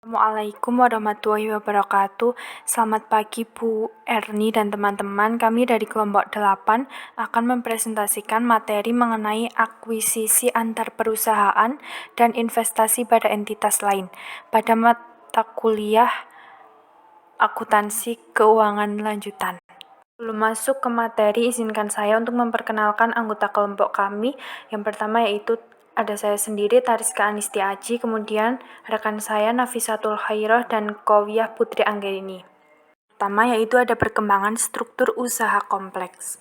Assalamualaikum warahmatullahi wabarakatuh. Selamat pagi Bu Erni dan teman-teman. Kami dari kelompok 8 akan mempresentasikan materi mengenai akuisisi antar perusahaan dan investasi pada entitas lain pada mata kuliah akuntansi keuangan lanjutan. Sebelum masuk ke materi, izinkan saya untuk memperkenalkan anggota kelompok kami. Yang pertama yaitu ada saya sendiri, Tariska Anistia Aji, kemudian rekan saya Nafisatul Khairah dan Kowiyah Putri Anggelini. Pertama yaitu ada perkembangan struktur usaha kompleks.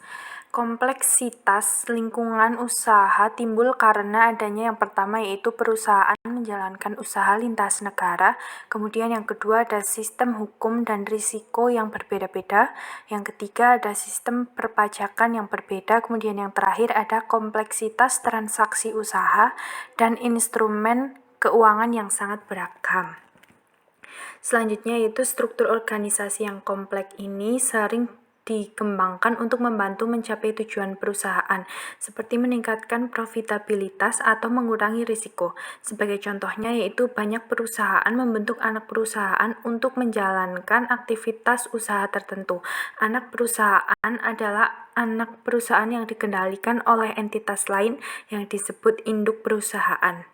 Kompleksitas lingkungan usaha timbul karena adanya yang pertama yaitu perusahaan menjalankan usaha lintas negara, kemudian yang kedua ada sistem hukum dan risiko yang berbeda-beda, yang ketiga ada sistem perpajakan yang berbeda, kemudian yang terakhir ada kompleksitas transaksi usaha dan instrumen keuangan yang sangat beragam. Selanjutnya yaitu struktur organisasi yang kompleks ini sering dikembangkan untuk membantu mencapai tujuan perusahaan, seperti meningkatkan profitabilitas atau mengurangi risiko. Sebagai contohnya yaitu banyak perusahaan membentuk anak perusahaan untuk menjalankan aktivitas usaha tertentu. Anak perusahaan adalah anak perusahaan yang dikendalikan oleh entitas lain yang disebut induk perusahaan.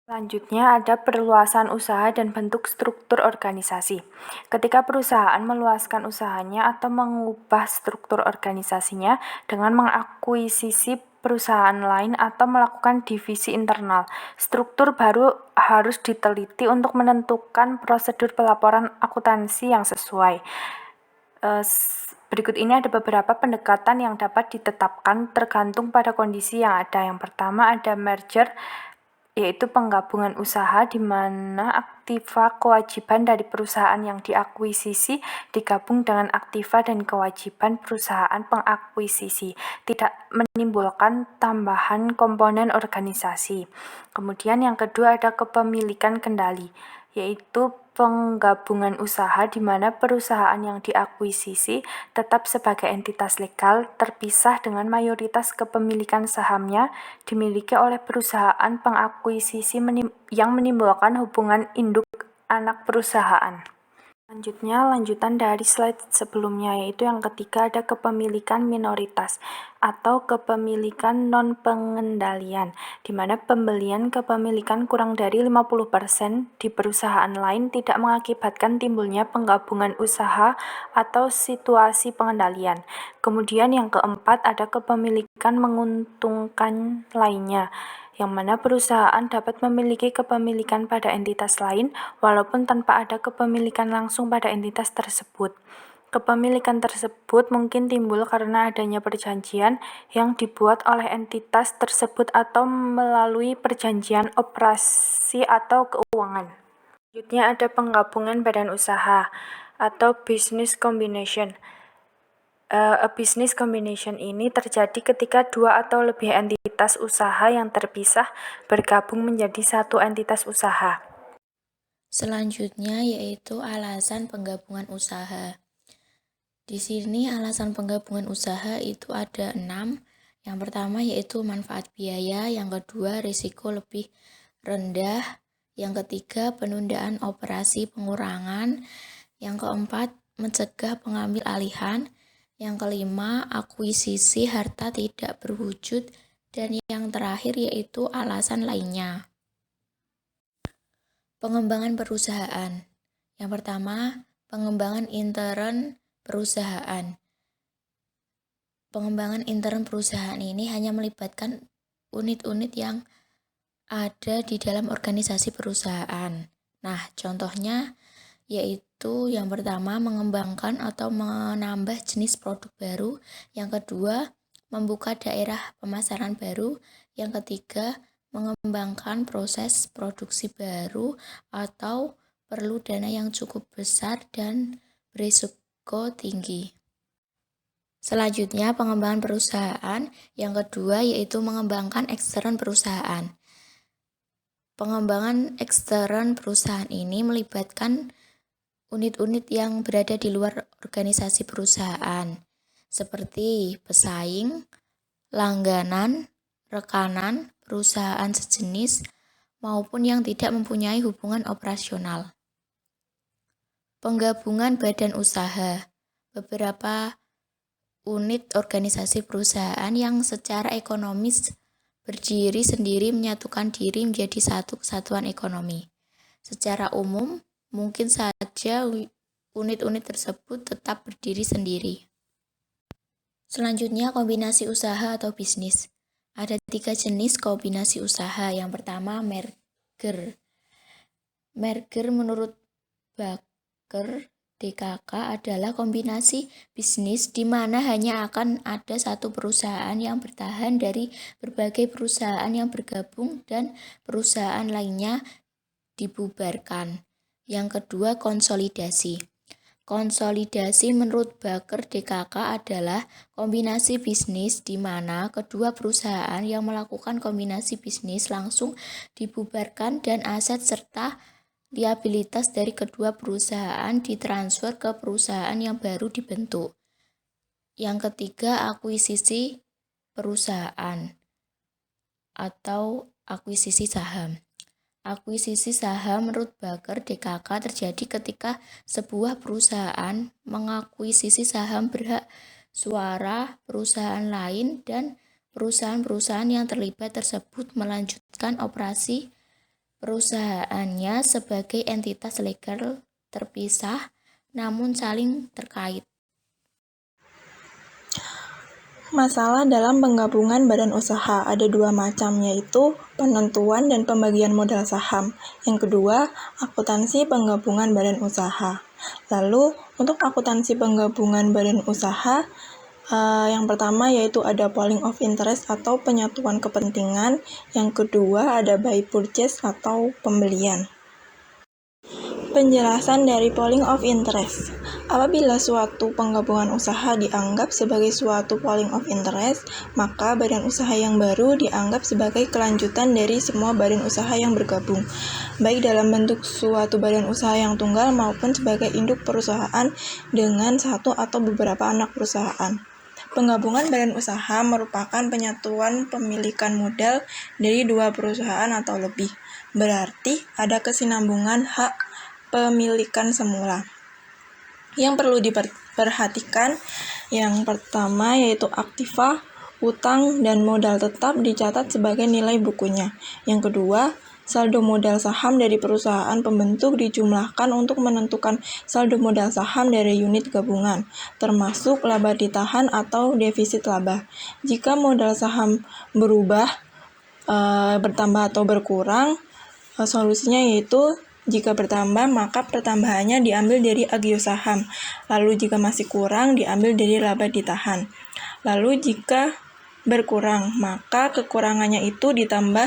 Selanjutnya ada perluasan usaha dan bentuk struktur organisasi. Ketika perusahaan meluaskan usahanya atau mengubah struktur organisasinya dengan mengakuisisi perusahaan lain atau melakukan divisi internal, struktur baru harus diteliti untuk menentukan prosedur pelaporan akuntansi yang sesuai. Berikut ini ada beberapa pendekatan yang dapat ditetapkan tergantung pada kondisi yang ada. Yang pertama ada merger, yaitu penggabungan usaha di mana aktiva kewajiban dari perusahaan yang diakuisisi digabung dengan aktiva dan kewajiban perusahaan pengakuisisi, tidak menimbulkan tambahan komponen organisasi. Kemudian yang kedua ada kepemilikan kendali, yaitu penggabungan usaha di mana perusahaan yang diakuisisi tetap sebagai entitas legal terpisah dengan mayoritas kepemilikan sahamnya dimiliki oleh perusahaan pengakuisisi yang menimbulkan hubungan induk anak perusahaan. Selanjutnya, lanjutan dari slide sebelumnya, yaitu yang ketiga ada kepemilikan minoritas atau kepemilikan non-pengendalian, di mana pembelian kepemilikan kurang dari 50% di perusahaan lain tidak mengakibatkan timbulnya penggabungan usaha atau situasi pengendalian. Kemudian yang keempat ada kepemilikan menguntungkan lainnya, yang mana perusahaan dapat memiliki kepemilikan pada entitas lain walaupun tanpa ada kepemilikan langsung pada entitas tersebut. Kepemilikan tersebut mungkin timbul karena adanya perjanjian yang dibuat oleh entitas tersebut atau melalui perjanjian operasi atau keuangan. Selanjutnya ada penggabungan badan usaha atau business combination. A business combination ini terjadi ketika dua atau lebih entitas usaha yang terpisah bergabung menjadi satu entitas usaha. Selanjutnya yaitu alasan penggabungan usaha. Di sini alasan penggabungan usaha itu ada 6. Yang pertama yaitu manfaat biaya, yang kedua risiko lebih rendah, yang ketiga penundaan operasi pengurangan, yang keempat mencegah pengambil alihan, yang kelima akuisisi harta tidak berwujud, dan yang terakhir yaitu alasan lainnya. Pengembangan perusahaan. Yang pertama, pengembangan intern perusahaan. Pengembangan intern perusahaan ini hanya melibatkan unit-unit yang ada di dalam organisasi perusahaan. Nah, contohnya yaitu yang pertama mengembangkan atau menambah jenis produk baru, yang kedua membuka daerah pemasaran baru, yang ketiga mengembangkan proses produksi baru atau perlu dana yang cukup besar dan berisiko tinggi. Selanjutnya pengembangan perusahaan, yang kedua yaitu mengembangkan ekstern perusahaan. Pengembangan ekstern perusahaan ini melibatkan unit-unit yang berada di luar organisasi perusahaan, seperti pesaing, langganan, rekanan, perusahaan sejenis, maupun yang tidak mempunyai hubungan operasional. Penggabungan badan usaha. Beberapa unit organisasi perusahaan yang secara ekonomis berdiri sendiri menyatukan diri menjadi satu kesatuan ekonomi. Secara umum, mungkin saja unit-unit tersebut tetap berdiri sendiri. Selanjutnya, kombinasi usaha atau bisnis. Ada 3 jenis kombinasi usaha. Yang pertama, merger. Merger menurut Baker DKK adalah kombinasi bisnis di mana hanya akan ada satu perusahaan yang bertahan dari berbagai perusahaan yang bergabung dan perusahaan lainnya dibubarkan. Yang kedua, konsolidasi. Konsolidasi menurut Baker DKK adalah kombinasi bisnis di mana kedua perusahaan yang melakukan kombinasi bisnis langsung dibubarkan dan aset serta liabilitas dari kedua perusahaan ditransfer ke perusahaan yang baru dibentuk. Yang ketiga, akuisisi perusahaan atau akuisisi saham. Akuisisi saham menurut Baker DKK terjadi ketika sebuah perusahaan mengakuisisi saham berhak suara perusahaan lain dan perusahaan-perusahaan yang terlibat tersebut melanjutkan operasi perusahaannya sebagai entitas legal terpisah namun saling terkait. Masalah dalam penggabungan badan usaha ada 2 macam, yaitu penentuan dan pembagian modal saham. Yang kedua, akuntansi penggabungan badan usaha. Lalu, untuk akuntansi penggabungan badan usaha, yang pertama yaitu ada polling of interest atau penyatuan kepentingan. Yang kedua ada buy purchase atau pembelian. Penjelasan dari polling of interest. Apabila suatu penggabungan usaha dianggap sebagai suatu polling of interest, maka badan usaha yang baru dianggap sebagai kelanjutan dari semua badan usaha yang bergabung, baik dalam bentuk suatu badan usaha yang tunggal maupun sebagai induk perusahaan dengan satu atau beberapa anak perusahaan. Penggabungan badan usaha merupakan penyatuan pemilikan modal dari 2 perusahaan atau lebih. Berarti ada kesinambungan hak pemilikan semula. Yang perlu diperhatikan yang pertama yaitu aktiva, utang, dan modal tetap dicatat sebagai nilai bukunya. Yang kedua, saldo modal saham dari perusahaan pembentuk dijumlahkan untuk menentukan saldo modal saham dari unit gabungan, termasuk laba ditahan atau defisit laba. Jika modal saham berubah, bertambah atau berkurang, solusinya yaitu jika bertambah, maka pertambahannya diambil dari agio saham. Lalu jika masih kurang, diambil dari laba ditahan. Lalu jika berkurang, maka kekurangannya itu ditambah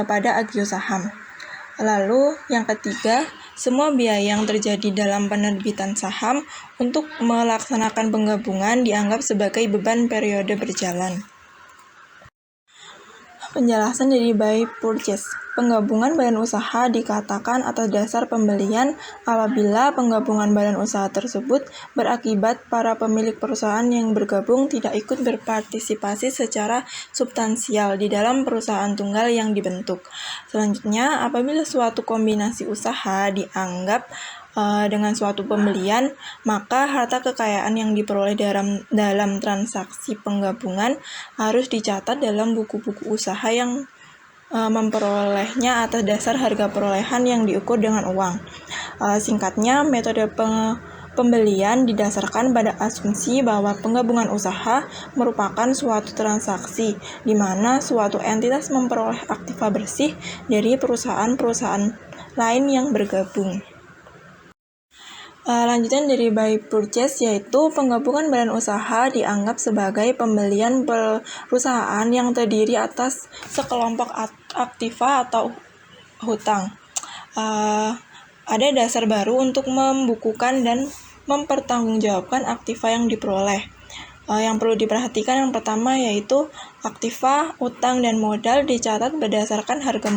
pada agio saham. Lalu yang ketiga, semua biaya yang terjadi dalam penerbitan saham untuk melaksanakan penggabungan dianggap sebagai beban periode berjalan. Penjelasan dari buy purchase. Penggabungan badan usaha dikatakan atas dasar pembelian apabila penggabungan badan usaha tersebut berakibat para pemilik perusahaan yang bergabung tidak ikut berpartisipasi secara substansial di dalam perusahaan tunggal yang dibentuk. Selanjutnya, apabila suatu kombinasi usaha dianggap dengan suatu pembelian, maka harta kekayaan yang diperoleh dalam transaksi penggabungan harus dicatat dalam buku-buku usaha yang memperolehnya atas dasar harga perolehan yang diukur dengan uang. Singkatnya, metode pembelian didasarkan pada asumsi bahwa penggabungan usaha merupakan suatu transaksi di mana suatu entitas memperoleh aktiva bersih dari perusahaan-perusahaan lain yang bergabung. Lanjutan dari buy purchase yaitu penggabungan badan usaha dianggap sebagai pembelian perusahaan yang terdiri atas sekelompok aktiva atau hutang. Ada dasar baru untuk membukukan dan mempertanggungjawabkan aktiva yang diperoleh. Yang perlu diperhatikan yang pertama yaitu aktiva, utang, dan modal dicatat berdasarkan harga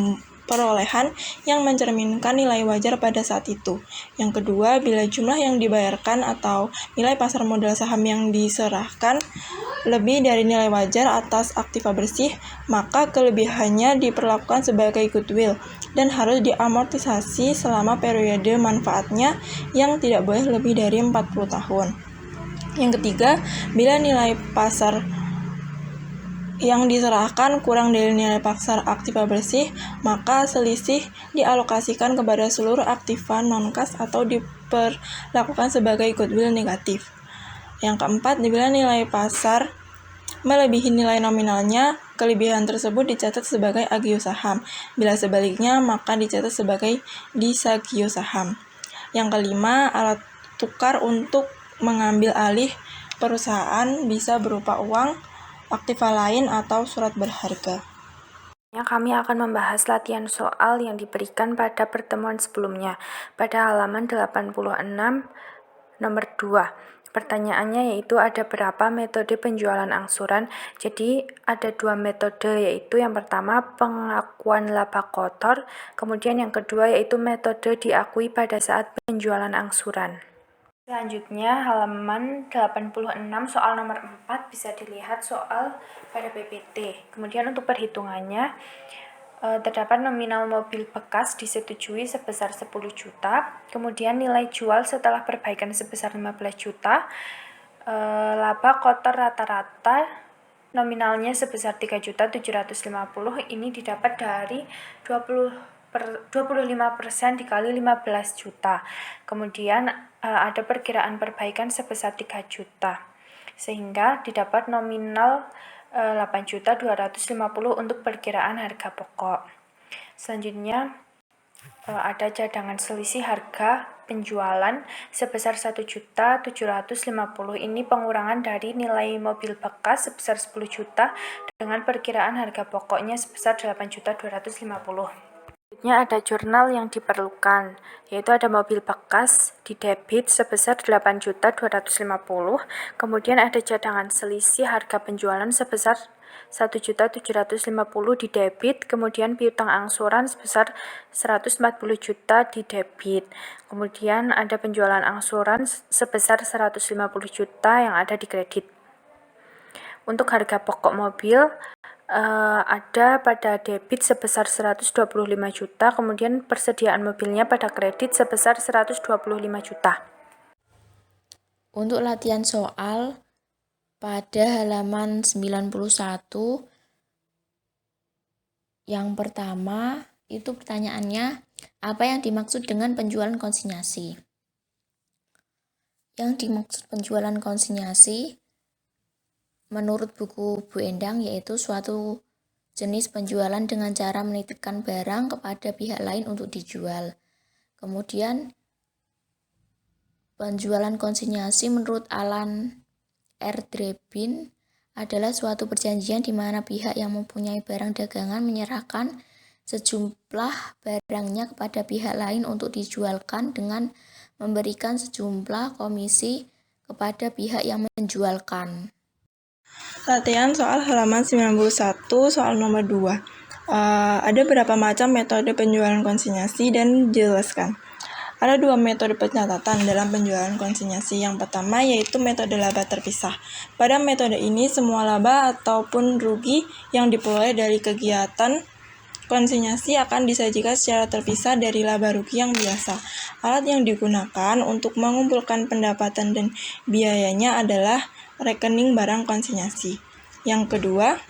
perolehan yang mencerminkan nilai wajar pada saat itu. Yang kedua, bila jumlah yang dibayarkan atau nilai pasar modal saham yang diserahkan lebih dari nilai wajar atas aktiva bersih, maka kelebihannya diperlakukan sebagai goodwill dan harus diamortisasi selama periode manfaatnya yang tidak boleh lebih dari 40 tahun. Yang ketiga, bila nilai pasar yang diserahkan kurang dari nilai pasar aktiva bersih, maka selisih dialokasikan kepada seluruh aktiva non-kas atau diperlakukan sebagai goodwill negatif. Yang keempat, bila nilai pasar melebihi nilai nominalnya, kelebihan tersebut dicatat sebagai agio saham. Bila sebaliknya, maka dicatat sebagai disagio saham. Yang kelima, alat tukar untuk mengambil alih perusahaan bisa berupa uang, aktiva lain, atau surat berharga. Kami akan membahas latihan soal yang diberikan pada pertemuan sebelumnya, pada halaman 86, nomor 2. Pertanyaannya yaitu ada berapa metode penjualan angsuran. Jadi ada 2 metode, yaitu yang pertama pengakuan laba kotor, kemudian yang kedua yaitu metode diakui pada saat penjualan angsuran. Selanjutnya halaman 86 soal nomor 4 bisa dilihat soal pada PPT. Kemudian untuk perhitungannya, terdapat nominal mobil bekas disetujui sebesar 10 juta, kemudian nilai jual setelah perbaikan sebesar 15 juta, laba kotor rata-rata nominalnya sebesar 3.750, ini didapat dari 25% dikali 15 juta. Kemudian ada perkiraan perbaikan sebesar 3 juta. Sehingga didapat nominal 8.250 untuk perkiraan harga pokok. Selanjutnya ada cadangan selisih harga penjualan sebesar 1.750. Ini pengurangan dari nilai mobil bekas sebesar 10 juta dengan perkiraan harga pokoknya sebesar 8.250. Selanjutnya ada jurnal yang diperlukan, yaitu ada mobil bekas di debit sebesar 8.250, kemudian ada cadangan selisih harga penjualan sebesar 1.750 di debit, kemudian piutang angsuran sebesar 140 juta di debit, kemudian ada penjualan angsuran sebesar 150 juta yang ada di kredit. Untuk harga pokok mobil, ada pada debit sebesar 125 juta, kemudian persediaan mobilnya pada kredit sebesar 125 juta. Untuk latihan soal pada halaman 91, yang pertama itu pertanyaannya, apa yang dimaksud dengan penjualan konsinyasi? Yang dimaksud penjualan konsinyasi menurut buku Bu Endang yaitu suatu jenis penjualan dengan cara menitipkan barang kepada pihak lain untuk dijual. Kemudian penjualan konsinyasi menurut Alan R. Drebin adalah suatu perjanjian di mana pihak yang mempunyai barang dagangan menyerahkan sejumlah barangnya kepada pihak lain untuk dijualkan dengan memberikan sejumlah komisi kepada pihak yang menjualkan. Latihan soal halaman 91, soal nomor 2. Ada berapa macam metode penjualan konsinyasi dan jelaskan. Ada 2 metode pencatatan dalam penjualan konsinyasi. Yang pertama yaitu metode laba terpisah. Pada metode ini semua laba ataupun rugi yang diperoleh dari kegiatan konsinyasi akan disajikan secara terpisah dari laba rugi yang biasa. Alat yang digunakan untuk mengumpulkan pendapatan dan biayanya adalah rekening barang konsinyasi. Yang kedua,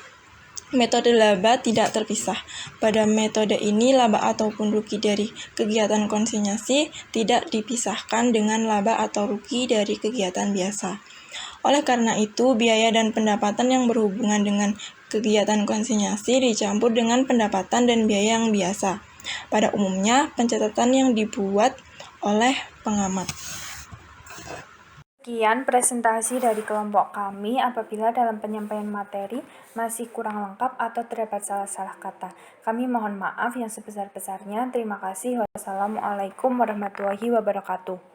metode laba tidak terpisah. Pada metode ini, laba ataupun rugi dari kegiatan konsinyasi tidak dipisahkan dengan laba atau rugi dari kegiatan biasa. Oleh karena itu, biaya dan pendapatan yang berhubungan dengan kegiatan konsinyasi dicampur dengan pendapatan dan biaya yang biasa. Pada umumnya, pencatatan yang dibuat oleh pengamat. Sekian presentasi dari kelompok kami. Apabila dalam penyampaian materi masih kurang lengkap atau terdapat salah-salah kata, kami mohon maaf yang sebesar-besarnya. Terima kasih. Wassalamualaikum warahmatullahi wabarakatuh.